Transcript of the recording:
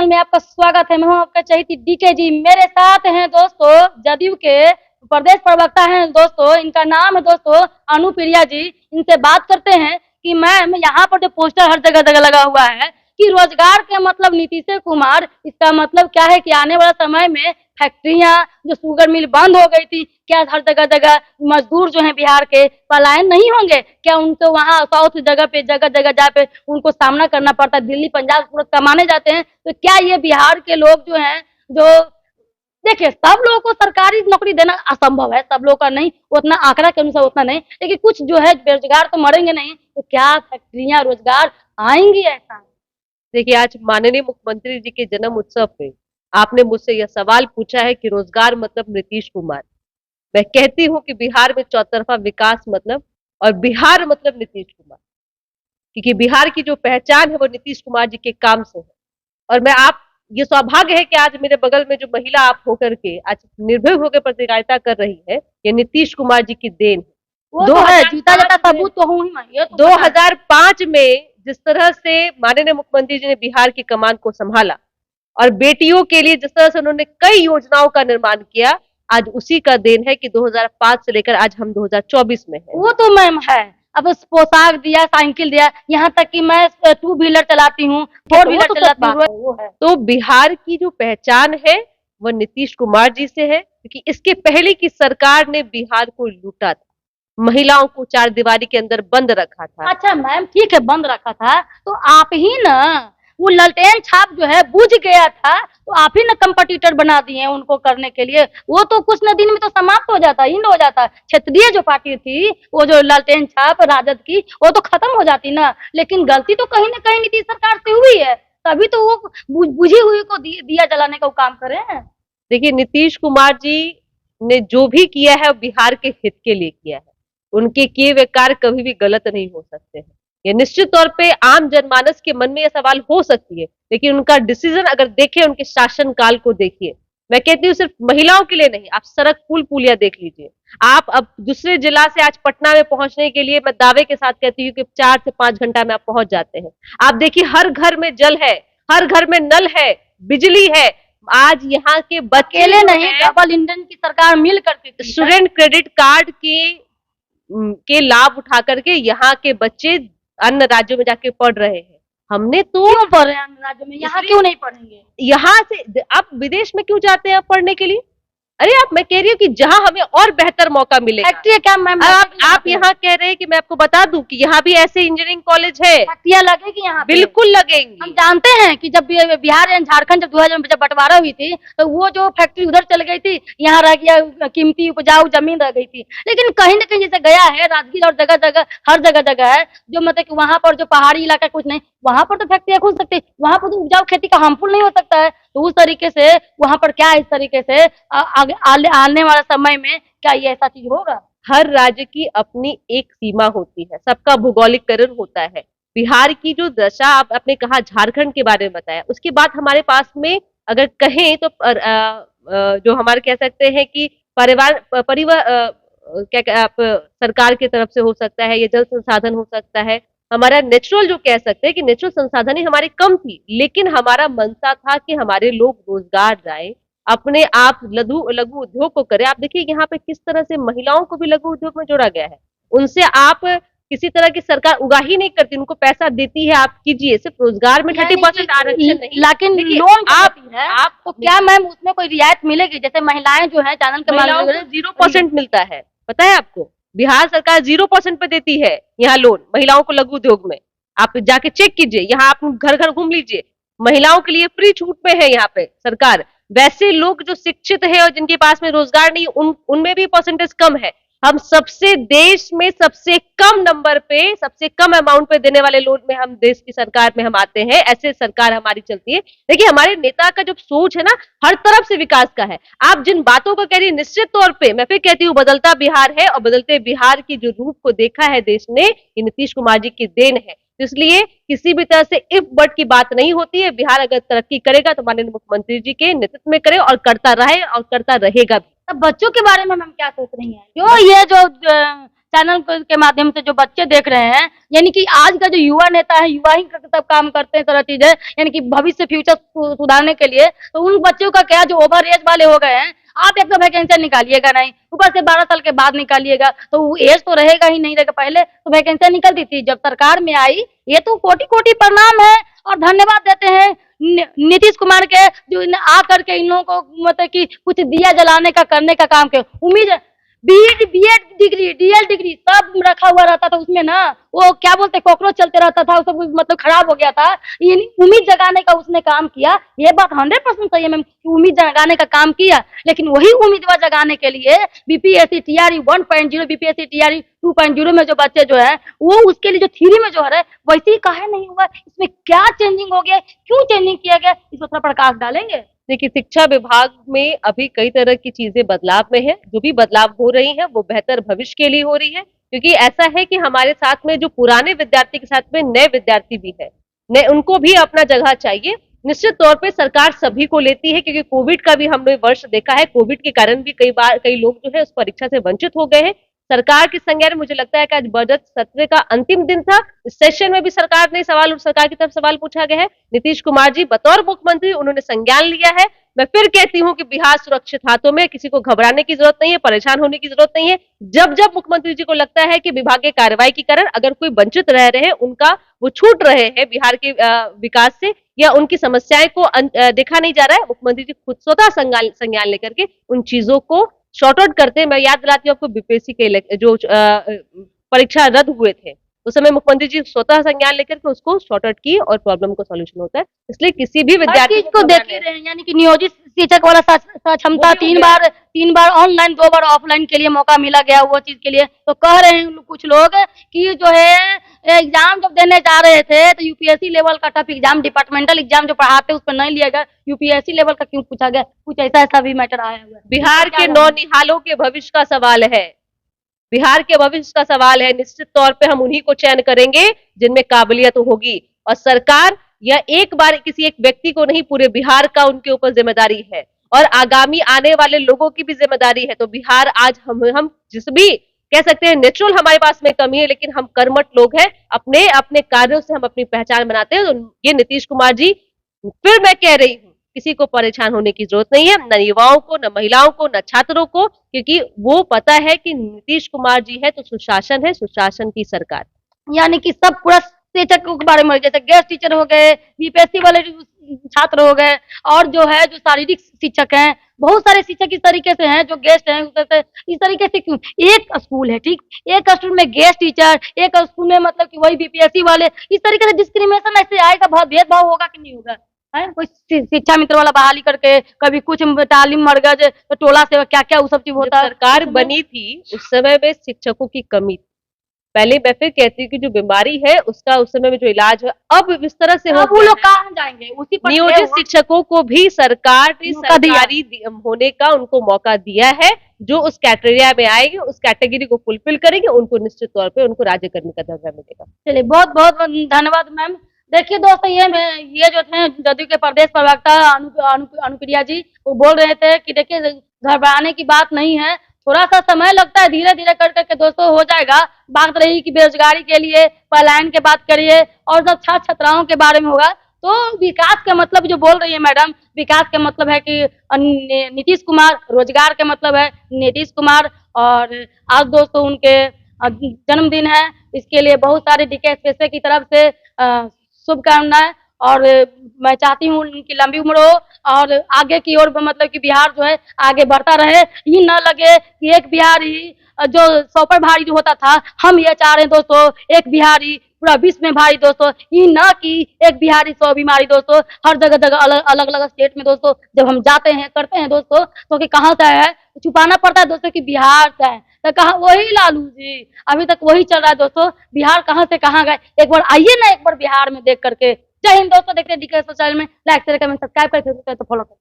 Channel में आपका स्वागत है। मैं हूं आपका चहेती डीके जी। मेरे साथ हैं दोस्तों जदयू के प्रदेश प्रवक्ता हैं दोस्तों, इनका नाम है दोस्तों अनुप्रिया जी। इनसे बात करते हैं कि मैम यहाँ पर जो पोस्टर हर जगह जगह लगा हुआ है कि रोजगार के मतलब नीतीश कुमार, इसका मतलब क्या है कि आने वाला समय में फैक्ट्रियां, जो शुगर मिल बंद हो गई थी, क्या हर जगह जगह मजदूर जो हैं बिहार के पलायन नहीं होंगे? क्या उनको वहाँ साउथ जगह पे जगह जगह जहाँ पे उनको सामना करना पड़ता है, दिल्ली पंजाब सूरत कमाने जाते हैं, तो क्या ये बिहार के लोग जो हैं, जो देखिए सब लोगों को सरकारी नौकरी देना असंभव है, सब लोगों का नहीं, उतना आंकड़ा के अनुसार उतना नहीं, लेकिन कुछ जो है बेरोजगार तो मरेंगे नहीं, तो क्या फैक्ट्रियां रोजगार आएंगी? ऐसा देखिए, आज माननीय मुख्यमंत्री जी के जन्म उत्सव पे आपने मुझसे यह सवाल पूछा है कि रोजगार मतलब नीतीश कुमार। मैं कहती हूँ कि बिहार में चौतरफा विकास मतलब, और बिहार मतलब नीतीश कुमार, क्योंकि बिहार की जो पहचान है वो नीतीश कुमार जी के काम से है। और ये सौभाग्य है कि आज मेरे बगल में जो महिला आप होकर के आज निर्भय होकर पत्रकारिता कर रही है, ये नीतीश कुमार जी की देन है। वो तो है, जीता जाता सबूत तो हूँ ही मैं, ये तो 2005 में जिस तरह से माननीय मुख्यमंत्री जी ने बिहार की कमान को संभाला और बेटियों के लिए जिस तरह से उन्होंने कई योजनाओं का निर्माण किया, आज उसी का देन है कि 2005 से लेकर आज हम 2024 में हैं। वो तो मैम है, अब पोशाक दिया, साइकिल दिया, यहाँ तक कि मैं 2 व्हीलर चलाती हूँ, 4 व्हीलर चलाती हूँ, वो है। तो बिहार की जो पहचान है वो नीतीश कुमार जी से है, क्योंकि इसके पहले की सरकार ने बिहार को लूटा था, महिलाओं को चार दीवारी के अंदर बंद रखा था। अच्छा मैम, ठीक है, बंद रखा था, तो आप ही ना वो ललटेन छाप जो है बुझ गया था, तो आप ही ना कंपटीटर बना दिए हैं उनको करने के लिए। वो तो कुछ न दिन में तो समाप्त हो जाता, इंड हो जाता। क्षेत्रीय जो पार्टी थी, वो जो ललटेन छाप राजद की, वो तो खत्म हो जाती ना। लेकिन गलती तो कहीं ना कहीं नीतीश सरकार से हुई है, तभी तो वो बुझी हुई को दिया जलाने का काम करे हैं। देखिए, नीतीश कुमार जी ने जो भी किया है बिहार के हित के लिए किया है। उनके किए हुए कार्य कभी भी गलत नहीं हो सकते हैं। ये निश्चित तौर पे आम जनमानस के मन में यह सवाल हो सकती है, लेकिन उनका डिसीजन अगर देखें, उनके शासन काल को देखिए, मैं कहती हूँ सिर्फ महिलाओं के लिए नहीं, आप सड़क पुल पुलिया देख लीजिए। आप अब दूसरे जिला से आज पटना में पहुंचने के लिए मैं दावे के साथ कहती हूँ कि 4 से 5 घंटा में आप पहुंच जाते हैं। आप देखिए, हर घर में जल है, हर घर में नल है, बिजली है। आज यहाँ के बच्चे नहीं, डबल इंजन की सरकार मिल करके स्टूडेंट क्रेडिट कार्ड के लाभ उठा करके यहाँ के बच्चे अन्य राज्यों में जाके पढ़ रहे हैं। हमने तो क्यों पढ़ रहे हैं अन्य राज्यों में, यहाँ क्यों नहीं पढ़ेंगे? यहाँ से आप विदेश में क्यों जाते हैं पढ़ने के लिए? अरे मैं कह रही हूँ कि जहाँ हमें और बेहतर मौका मिलेगा। क्या मैम, आप यहाँ कह रहे हैं कि मैं आपको बता दूं कि यहाँ भी ऐसे इंजीनियरिंग कॉलेज है। फैक्ट्रियां लगेगी यहाँ, बिल्कुल लगेंगी। हम जानते हैं कि जब बिहार एंड झारखंड जब 2000 में जब बंटवारा हुई थी, तो वो जो फैक्ट्री उधर चल गई थी, यहाँ रह गया कीमती उपजाऊ जमीन रह गई थी। लेकिन कहीं ना कहीं जैसे गया है राजगीर और जगह जगह हर जगह जगह है, जो मतलब कि वहां पर जो पहाड़ी इलाका कुछ नहीं, वहां पर तो फैक्ट्रियां खुल सकती है, वहां पर तो उपजाऊ खेती का हार्मफुल नहीं हो सकता है। तो उस तरीके से वहां पर क्या इस तरीके से आने वाला समय में क्या ये ऐसा चीज होगा? हर राज्य की अपनी एक सीमा होती है, सबका भौगोलिककरण होता है। बिहार की जो दशा आपने कहा, झारखंड के बारे में बताया, उसके बाद हमारे पास में अगर कहें तो जो हमारे कह सकते हैं कि सरकार की तरफ से हो सकता है, ये जल संसाधन हो सकता है, हमारा नेचुरल जो कह सकते हैं कि नेचुरल संसाधन ही हमारी कम थी, लेकिन हमारा मनसा था कि हमारे लोग रोजगार जाए, अपने आप लघु उद्योग को करें। आप देखिए यहाँ पे किस तरह से महिलाओं को भी लघु उद्योग में जोड़ा गया है। उनसे आप किसी तरह की सरकार उगा ही नहीं करती, उनको पैसा देती है, आप कीजिए। सिर्फ रोजगार में 30% आरक्षण नहीं, लेकिन लोन आप तो क्या मैम उसमें कोई रियायत मिलेगी? जैसे महिलाएं जो है चैनल के महिलाओं को 0% मिलता है, पता है आपको? बिहार सरकार 0% पे देती है यहाँ लोन महिलाओं को लघु उद्योग में। आप जाके चेक कीजिए, यहाँ आप घर घर घूम लीजिए, महिलाओं के लिए फ्री छूट में है यहाँ पे सरकार। वैसे लोग जो शिक्षित है और जिनके पास में रोजगार नहीं, उनमें भी परसेंटेज कम है। हम सबसे देश में सबसे कम नंबर पे, सबसे कम अमाउंट पे देने वाले लोन में हम देश की सरकार में हम आते हैं। ऐसे सरकार हमारी चलती है। देखिए, हमारे नेता का जो सोच है ना, हर तरफ से विकास का है। आप जिन बातों को कह रही है, निश्चित तौर पे मैं फिर कहती हूँ बदलता बिहार है, और बदलते बिहार की जो रूप को देखा है देश ने, ये नीतीश कुमार जी की देन है। इसलिए किसी भी तरह से इफ बट की बात नहीं होती है। बिहार अगर तरक्की करेगा तो माननीय मुख्यमंत्री जी के नेतृत्व में करे, और करता रहे और करता रहेगा भी। अब बच्चों के बारे में हम क्या सोच रही हैं? जो ये जो चैनल के माध्यम से जो बच्चे देख रहे हैं, यानी कि आज का जो युवा नेता है, युवा ही सब काम करते हैं सारा चीजें, यानी कि भविष्य फ्यूचर सुधारने के लिए। तो उन बच्चों का क्या जो ओवर एज वाले हो गए हैं, आप एक तो वैकेंसी निकालिएगा नहीं, ऊपर से 12 साल के बाद निकालिएगा, तो वो एज तो रहेगा ही नहीं रहेगा। पहले तो वैकेंसी निकलती थी, जब सरकार में आई, ये तो कोटि कोटि प्रणाम है और धन्यवाद देते हैं नीतीश कुमार के, जो आ करके इन लोगों को मतलब कि कुछ दिया जलाने का करने का काम किया। उम्मीद बीएड डिग्री, डीएल डिग्री सब रखा हुआ रहता था उसमें ना, वो क्या बोलते कॉकरोच चलते रहता था, वो सब मतलब खराब हो गया था। ये उम्मीद जगाने का उसने काम किया, ये बात 100% सही है मैम, उम्मीद जगाने का काम किया। लेकिन वही उम्मीद जगाने के लिए बीपीएससी टीआरई 1.0, बीपीएससी टीआरई 2.0 में जो बच्चे जो है, वो उसके लिए जो थ्योरी में जो है वैसे ही काहे नहीं हुआ, इसमें क्या चेंजिंग हो गया, क्यों चेंजिंग किया गया, इस पर थोड़ा प्रकाश डालेंगे। देखिए, शिक्षा विभाग में अभी कई तरह की चीजें बदलाव में है। जो भी बदलाव हो रही है वो बेहतर भविष्य के लिए हो रही है, क्योंकि ऐसा है कि हमारे साथ में जो पुराने विद्यार्थी के साथ में नए विद्यार्थी भी है, उनको भी अपना जगह चाहिए। निश्चित तौर पे सरकार सभी को लेती है, क्योंकि कोविड का भी हमने वर्ष देखा है, कोविड के कारण भी कई लोग जो है उस परीक्षा से वंचित हो गए हैं। सरकार के संज्ञान में मुझे लगता है कि आज बजट सत्र का अंतिम दिन था, इस सेशन में भी सरकार की तरफ सवाल पूछा गया है। नीतीश कुमार जी बतौर मुख्यमंत्री उन्होंने संज्ञान लिया है। मैं फिर कहती हूँ कि बिहार सुरक्षित हाथों में, किसी को घबराने की जरूरत नहीं है, परेशान होने की जरूरत नहीं है। जब जब मुख्यमंत्री जी को लगता है कि विभागीय कार्रवाई के कारण अगर कोई वंचित रह रहे हैं, उनका वो छूट रहे हैं बिहार के विकास से, या उनकी समस्याएं को देखा नहीं जा रहा है, मुख्यमंत्री जी खुद स्वतः संज्ञान लेकर के उन चीजों को शॉर्ट आउट करते हैं। मैं याद दिलाती हूँ आपको, बीपीएससी के जो परीक्षा रद्द हुए थे, उस समय मुख्यमंत्री जी स्वतः संज्ञान लेकर के उसको शॉर्ट आउट किए और प्रॉब्लम को सॉल्यूशन होता है। इसलिए किसी भी विद्यार्थी को देख ही रहे हैं, यानी कि नियोजित शिक्षक वाला क्षमता 3 बार ऑनलाइन 2 बार ऑफलाइन के लिए मौका मिला गया, वो चीज के लिए तो कह रहे हैं कुछ लोग कि जो है एग्जाम जब देने जा रहे थे तो यूपीएससी लेवल का टफ एग्जाम, डिपार्टमेंटल एग्जाम जो पढ़ाते उस पर नहीं लिया गया, यूपीएससी लेवल का क्यों पूछा गया, कुछ ऐसा भी मैटर आया हुआ है। बिहार के नौनिहालों के भविष्य का सवाल है, बिहार के भविष्य का सवाल है। निश्चित तौर पे हम उन्हीं को चयन करेंगे जिनमें काबिलियत होगी, और सरकार या एक बार किसी एक व्यक्ति को नहीं, पूरे बिहार का उनके ऊपर जिम्मेदारी है, और आगामी आने वाले लोगों की भी जिम्मेदारी है। तो बिहार आज हम जिस भी कह सकते हैं नेचुरल हमारे पास में कमी है, लेकिन हम कर्मठ लोग हैं, अपने अपने कार्यों से हम अपनी पहचान बनाते हैं। तो ये नीतीश कुमार जी, फिर मैं कह रही हूँ, किसी को परेशान होने की जरूरत नहीं है, न युवाओं को, न महिलाओं को, न छात्रों को, क्योंकि वो पता है कि नीतीश कुमार जी है तो सुशासन है, सुशासन की सरकार। यानी कि सब पूरा शिक्षकों के बारे में, जैसे गेस्ट टीचर हो गए, बीपीएससी वाले छात्र हो गए, और जो है जो शारीरिक शिक्षक हैं, बहुत सारे शिक्षक इस तरीके से हैं जो गेस्ट हैं, इस तरीके से क्यों एक स्कूल है, ठीक, एक स्कूल में गेस्ट टीचर, एक स्कूल में मतलब कि वही बीपीएससी वाले, इस तरीके से डिस्क्रिमिनेशन ऐसे आएगा, बहुत भेदभाव होगा कि नहीं होगा है। कोई शिक्षा मित्र वाला बहाली करके, कभी कुछ तालीम मरगज तो टोला से क्या क्या वो सब चीज होता है। सरकार बनी थी उस समय में शिक्षकों की कमी थी। पहले मैं फिर कहती हूँ कि जो बीमारी है उसका उस समय में जो इलाज है अब इस तरह से वो लोग कहाँ जाएंगे, उसी पर नियोजित शिक्षकों को भी सरकार ने सरकारी होने का उनको मौका दिया है, जो उस कैटेगरी में आएंगे, उस कैटेगरी को फुलफिल करेंगे, उनको निश्चित तौर पे उनको राज्य करने का दर्जा मिलेगा। चलिए, बहुत बहुत धन्यवाद मैम। देखिए दोस्तों, ये जो थे जदयू के प्रदेश प्रवक्ता अनुप्रिया जी, वो बोल रहे थे कि देखिए घबराने की बात नहीं है, थोड़ा सा समय लगता है, धीरे धीरे कर करके दोस्तों हो जाएगा। बात रही कि बेरोजगारी के लिए पलायन के बात करिए और सब छात्र छात्राओं के बारे में होगा, तो विकास का मतलब जो बोल रही है मैडम, विकास का मतलब है कि नीतीश कुमार, रोजगार का मतलब है नीतीश कुमार। और आज दोस्तों उनके जन्मदिन है, इसके लिए बहुत सारे DKSPSC की तरफ से शुभकामनाएं, और मैं चाहती हूँ उनकी लंबी उम्र हो और आगे की ओर मतलब कि बिहार जो है आगे बढ़ता रहे। ये न लगे कि एक बिहारी जो 100 पर भारी जो होता था, हम ये चाह रहे हैं दोस्तों एक बिहारी पूरा विश्व में भारी दोस्तों, ये न कि एक बिहारी 100 बीमारी दोस्तों। हर जगह जगह अलग अलग स्टेट में दोस्तों जब हम जाते हैं करते हैं दोस्तों, तो कि कहाँ से है छुपाना पड़ता है दोस्तों कि बिहार से है, तो कहा वही लालू जी अभी तक वही चल रहा है दोस्तों, बिहार कहाँ से कहाँ गए। एक बार आइए ना, एक बार बिहार में देख करके। जय हिंद दोस्तों, देखते हैं DK चैनल में, लाइक शेयर कमेंट सब्सक्राइब करके तो फॉलो करें।